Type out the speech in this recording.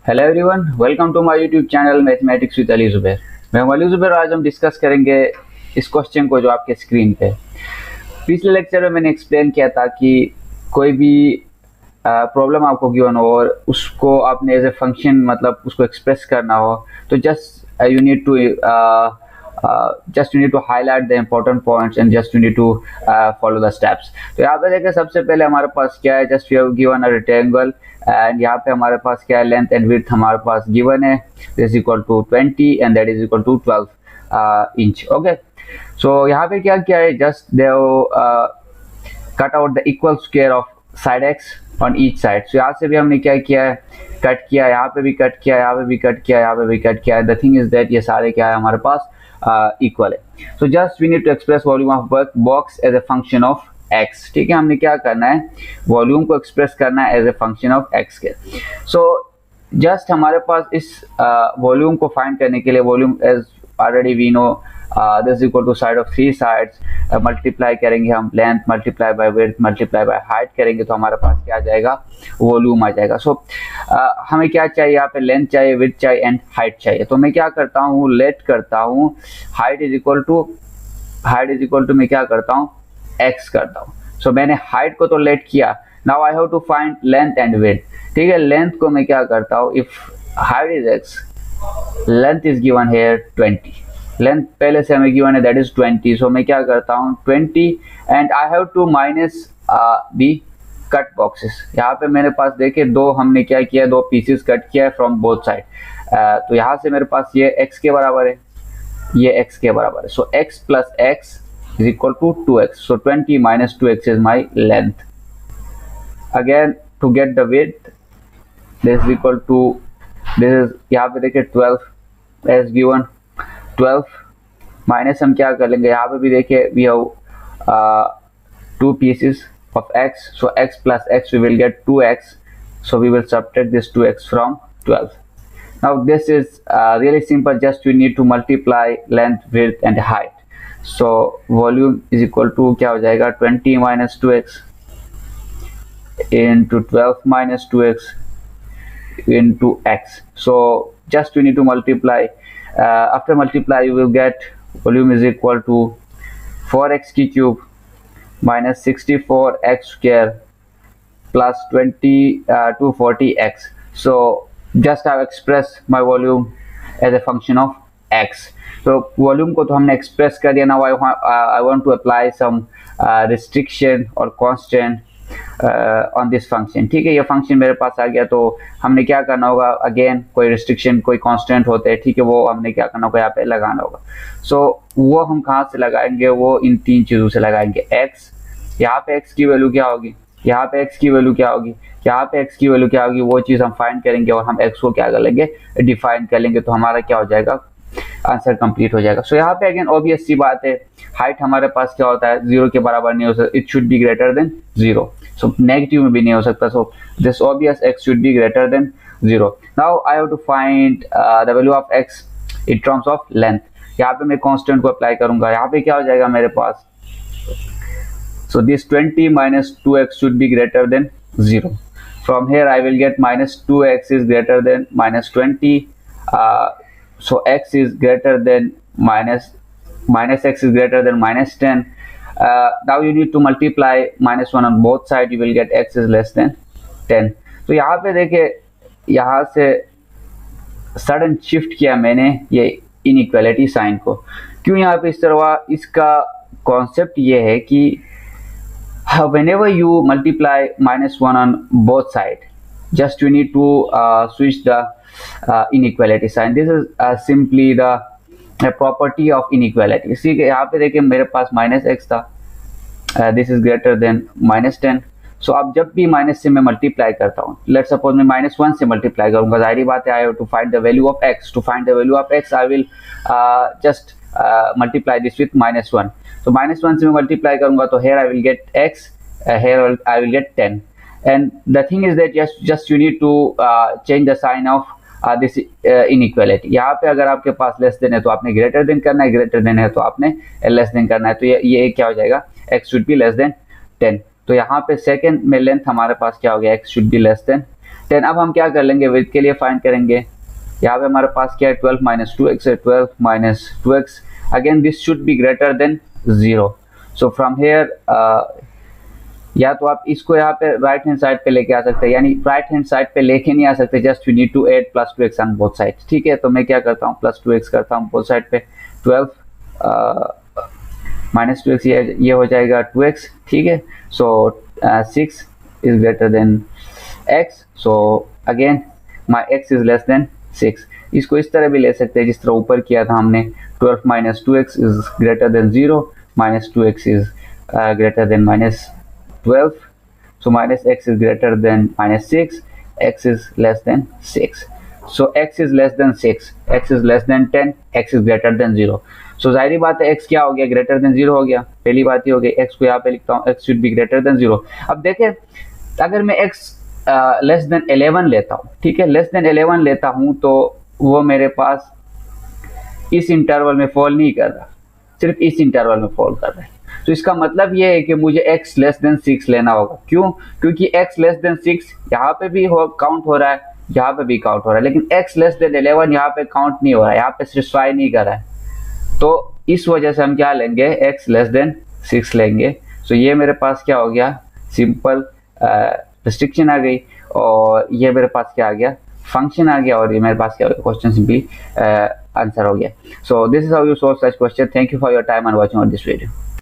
Hello everyone, welcome to my YouTube channel mathematics with Ali Zubair. मैं हूं अली जुबैर। आज हम डिस्कस करेंगे इस क्वेश्चन को जो आपके स्क्रीन पे। पिछले लेक्चर में मैंने एक्सप्लेन किया था कि कोई भी प्रॉब्लम आपको गिवन हो और उसको आपने एज ए फंक्शन मतलब उसको एक्सप्रेस करना हो तो just you need to highlight the important points and just you need to follow the steps. तो यहाँ पे देखिए सबसे पहले हमारे पास क्या है, just we have given a rectangle and यहाँ पे हमारे पास क्या है, लेंथ एंड विड्थ हमारे पास गिवन है, this equal to 20 and that is equal to 12 inch. Okay, so यहाँ पे क्या किया है, just they cut out the equal square of side x on each side. So यहाँ से भी हमने क्या किया है, कट किया, यहाँ पे भी कट किया, यहाँ पे भी कट किया, यहाँ पे भी कट किया। द थिंग इज दैट ये सारे क्या है हमारे पास इक्वल है। So just we need to express volume of box as a function of x. ठीक है, हमने क्या करना है, वॉल्यूम को एक्सप्रेस करना है as a function of x के। सो जस्ट हमारे पास इस वॉल्यूम को फाइंड करने के लिए volume as already we know this equal to side of three sides, multiply करेंगे हम length multiply by width multiply by height करेंगे तो हमारे पास क्या आ जाएगा, वॉल्यूम आ जाएगा। सो हमें क्या चाहिए, यहाँ पे लेंथ चाहिए, विड्थ चाहिए एंड हाइट चाहिए। तो मैं क्या करता हूँ, लेट करता हूँ हाइट इज इक्वल टू मैं क्या करता हूँ, एक्स करता हूँ। सो मैंने हाइट को तो लेट किया, now I have to find length and width. ठीक है, लेंथ को मैं क्या करता हूँ, if height is x, length is given here 20, length पहले से हमें गिवन है दैट इज 20। सो मैं क्या करता हूँ 20 and I have to minus the cut boxes. यहाँ पे मेरे पास देखिए दो हमने क्या किया, दो पीसेस कट किया है फ्रॉम बोथ साइड। तो यहाँ से मेरे पास ये x के बराबर है, ये x के बराबर है। सो x plus x is equal to 2x. So 20 minus 2x is my length. Again to get the width, this is equal to, this is यहाँ पे देखिए 12 as given, 12 माइनस हम क्या कर लेंगे, यहाँ पे भी देखिए we have two pieces of x, so x plus x we will get 2x, so we will subtract this 2x from 12. Now this is really simple, just you need to multiply length, width and height. So volume is equal to क्या हो जाएगा, 20 minus 2x into 12 minus 2x into x. So just you need to multiply. After multiply you will get volume is equal to 4x cube minus 64x square plus 240x. So just I've expressed my volume as a function of x. तो volume को तो हमने express कर दिया। Now I want to apply some restriction और constant on this function. ठीक है, ये फंक्शन मेरे पास आ गया तो हमने क्या करना होगा, अगेन कोई रिस्ट्रिक्शन कोई कांस्टेंट होते हैं, ठीक है, वो हमने क्या करना होगा, यहाँ पे लगाना होगा। सो वो हम कहाँ से लगाएंगे, वो इन तीन चीज़ों से लगाएंगे। एक्स, यहाँ पे एक्स की वैल्यू क्या होगी, यहाँ पे एक्स की वैल्यू क्या होगी, यहाँ पे एक्स की वैल्यू क्या होगी, वो चीज़ हम फाइंड करेंगे और हम एक्स को क्या कर लेंगे, डिफाइन कर लेंगे। तो हमारा क्या हो जाएगा, आंसर कंप्लीट हो जाएगा। सो यहाँ पे अगेन ऑब्वियस सी बात है, हाइट हमारे पास क्या होता है, 0 के बराबर नहीं हो सकता, it should be greater than 0। So negative में भी नहीं हो सकता। So this obvious x should be greater than 0। Now I have to find the value of x in terms of length. यहाँ पे मैं कांस्टेंट को अप्लाई करूंगा, यहाँ पे क्या हो जाएगा मेरे पास, so this 20 minus 2x should be greater than 0। From here I will get minus 2x is greater than minus 20। So x is greater than minus x is greater than minus 10. Now you need to multiply minus 1 on both sides, you will get x is less than 10. तो यहाँ पे देखिए, यहाँ से sudden shift किया मैंने ये inequality sign को। क्यों यहाँ पे इस तरह, इसका कॉन्सेप्ट ये है कि whenever you multiply minus 1 on both sides, just you need to switch the inequality sign. This is simply the property of inequality. See यहाँ पे देखिए मेरे पास minus x था, this is greater than minus 10. So अब जब भी minus से मैं मल्टीप्लाई करता हूँ, लेट सपोज मैं -1 से मल्टीप्लाई करूँगा, जाहिर बात है I have to find the value of x. To find the value of x I will just multiply this with -1. तो -1 से मैं मल्टीप्लाई करूँगा तो here I will get x, here I will get 10. And the thing is that just you need to change the sign of this inequality. यहाँ पे अगर आपके पास less than है तो आपने ग्रेटर देन करना है, ग्रेटर देन है तो आपने लेस देन करना है। तो ये क्या हो जाएगा, x should be less than 10। तो यहाँ पे सेकंड में लेंथ हमारे पास क्या हो गया, x should be less than 10। अब हम क्या कर लेंगे, विथ के लिए फाइंड करेंगे। यहाँ पे हमारे पास क्या है, 12 माइनस 2x है, 12 minus 2x, again this should be greater than 0। So from here या तो आप इसको यहाँ पे राइट हैंड साइड पे लेके आ सकते हैं, यानी राइट हैंड साइड पे लेके नहीं आ सकते, just you need to add plus 2x on both side. ठीक है, तो मैं क्या करता हूँ, प्लस 2x करता हूँ बोथ साइड पे, 12 माइनस 2x ये हो जाएगा 2x। ठीक है, सो 6 is greater then x, so again my x is less than 6। इसको इस तरह भी ले सकते हैं जिस तरह ऊपर किया था हमने, 12 minus 2x is greater than 0, minus 2x is greater then minus 12, so minus x is greater than minus 6, x is less than 6, so x is less than 6, x is less than 10, x is greater than 0। so जाहिर बात है x क्या हो गया, greater than 0 हो गया, पहली बात ही हो गई। x को यहाँ पे लिखता हूँ, x should be greater than 0। अब देखें, अगर मैं x लेस देन 11 लेता हूँ, ठीक है, लेस देन 11 लेता हूँ, तो वो मेरे पास इस इंटरवल में फॉल नहीं कर रहा, सिर्फ इस इंटरवल में फॉल कर रहा है। तो इसका मतलब ये है कि मुझे x लेस देन 6 लेना होगा। क्यों? क्योंकि x लेस देन 6 यहाँ पे भी काउंट हो रहा है, यहाँ पे भी काउंट हो रहा है, लेकिन x लेस देन 11 यहाँ पे काउंट नहीं हो रहा है, यहाँ पे सेटिस्फाई नहीं कर रहा है। तो इस वजह से हम क्या लेंगे, x लेस देन 6 लेंगे। सो ये मेरे पास क्या हो गया, सिंपल रिस्ट्रिक्शन आ गई, और ये मेरे पास क्या आ गया, फंक्शन आ गया, और ये मेरे पास क्या हो गया, क्वेश्चन सिंपली आंसर हो गया। So this is how you solve such question. Thank you for your time and watching this video.